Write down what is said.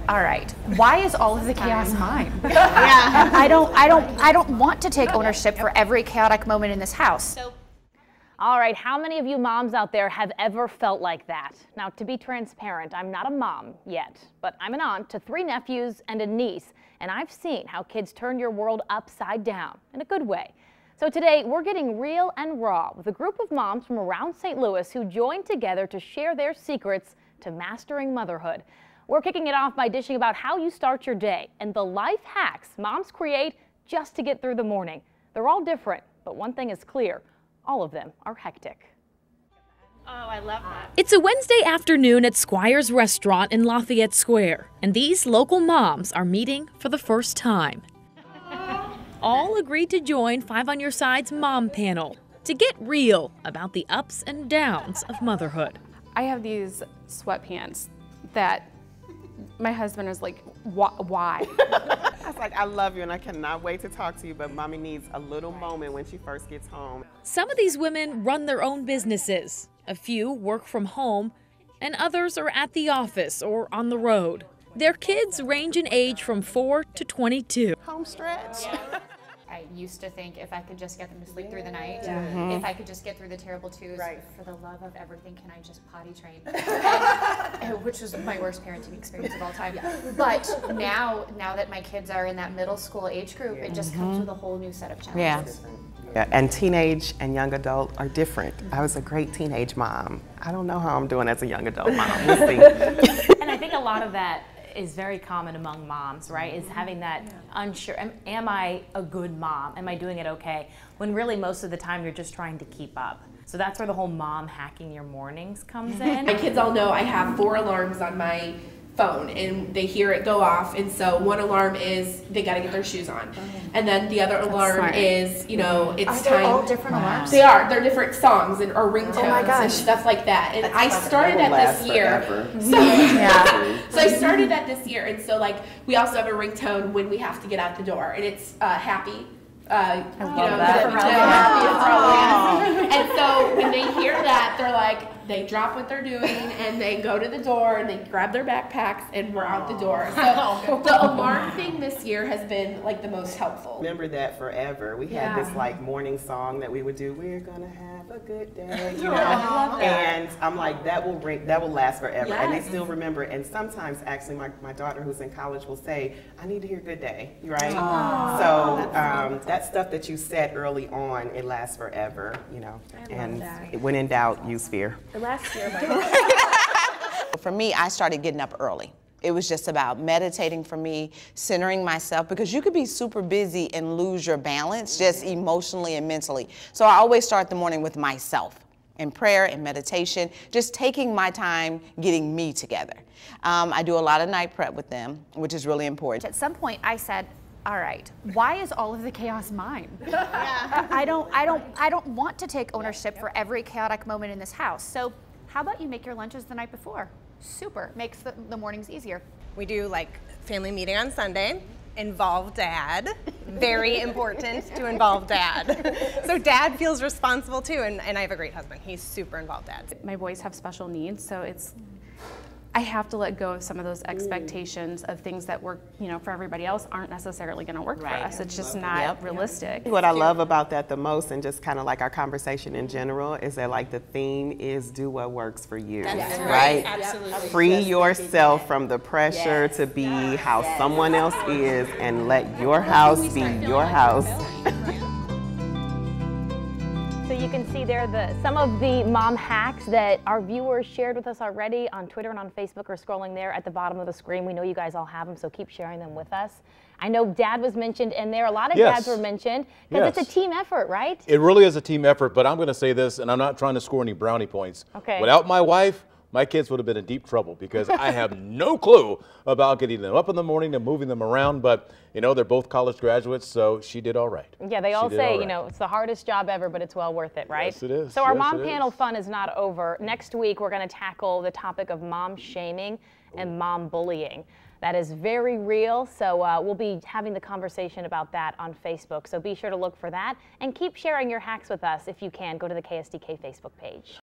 all right, why is all of the chaos mine? Yeah. I don't want to take ownership for every chaotic moment in this house. All right, how many of you moms out there have ever felt like that? Now, to be transparent, I'm not a mom yet, but I'm an aunt to 3 nephews and a niece, and I've seen how kids turn your world upside down in a good way. So today, we're getting real and raw with a group of moms from around St. Louis who joined together to share their secrets to mastering motherhood. We're kicking it off by dishing about how you start your day and the life hacks moms create just to get through the morning. They're all different, but one thing is clear. All of them are hectic. Oh, I love that. It's a Wednesday afternoon at Squire's Restaurant in Lafayette Square, and these local moms are meeting for the first time. All agreed to join 5 on Your Side's mom panel to get real about the ups and downs of motherhood. I have these sweatpants that my husband is like, why? I was like, I love you and I cannot wait to talk to you, but mommy needs a little moment when she first gets home. Some of these women run their own businesses. A few work from home, and others are at the office or on the road. Their kids range in age from 4 to 22. Home stretch. I used to think if I could just get them to sleep through the night, if I could just get through the terrible twos, for the love of everything, can I just potty train? Which was my worst parenting experience of all time. But now that my kids are in that middle school age group, it just comes with a whole new set of challenges. Yeah, and teenage and young adult are different. I was a great teenage mom. I don't know how I'm doing as a young adult mom. We'll see. And I think a lot of that is very common among moms, right? Is having that unsure, am I a good mom? Am I doing it okay? When really most of the time you're just trying to keep up. So that's where the whole mom hacking your mornings comes in. My kids all know I have 4 alarms on my phone and they hear it go off, and so one alarm is they got to get their shoes on, and then the other alarm is, you know, it's time. Are they all different alarms? They are. They're different songs and or ringtones and gosh. stuff like that. And I started that this year. So I started that this year, and so like we also have a ringtone when we have to get out the door, and it's happy. I love that. And so when they hear that, they're like, they drop what they're doing and they go to the door and they grab their backpacks and we're out the door. So the alarm thing this year has been like the most helpful. Remember that forever. We had this like morning song that we would do. We're gonna have a good day, you know. And I'm like, that will last forever. And they still remember it. And sometimes actually my daughter who's in college will say, I need to hear good day, right? So that stuff that you said early on, it lasts forever, you know. And when in doubt, use fear. Last year, For me, I started getting up early. It was just about meditating for me, centering myself, because you could be super busy and lose your balance just emotionally and mentally. So I always start the morning with myself in prayer and meditation, just taking my time getting me together. I do a lot of night prep with them, which is really important. At some point I said, all right, why is all of the chaos mine? I don't want to take ownership for every chaotic moment in this house. So how about you make your lunches the night before? Super, makes the mornings easier. We do like family meeting on Sunday. Involve dad. Very important to involve dad. So dad feels responsible too, and I have a great husband. He's super involved dad. My boys have special needs, so I have to let go of some of those expectations of things that work, you know, for everybody else aren't necessarily going to work for us. It's just not realistic. What I love about that the most, and just kind of like our conversation in general, is that like the theme is do what works for you, right? Absolutely. Free yourself from the pressure to be how someone else is, and let your house be your house. So you can see there some of the mom hacks that our viewers shared with us already on Twitter and on Facebook are scrolling there at the bottom of the screen. We know you guys all have them, so keep sharing them with us. I know dad was mentioned in there. A lot of dads were mentioned because it's a team effort, right? It really is a team effort, but I'm going to say this, and I'm not trying to score any brownie points. Okay. Without my wife, my kids would have been in deep trouble because I have no clue about getting them up in the morning and moving them around. But, you know, they're both college graduates, so she did all right. Yeah, they all say, you know, it's the hardest job ever, but it's well worth it, right? Yes, it is. So our mom panel fun is not over. Next week, we're going to tackle the topic of mom shaming and mom bullying. That is very real, so we'll be having the conversation about that on Facebook. So be sure to look for that and keep sharing your hacks with us if you can. Go to the KSDK Facebook page.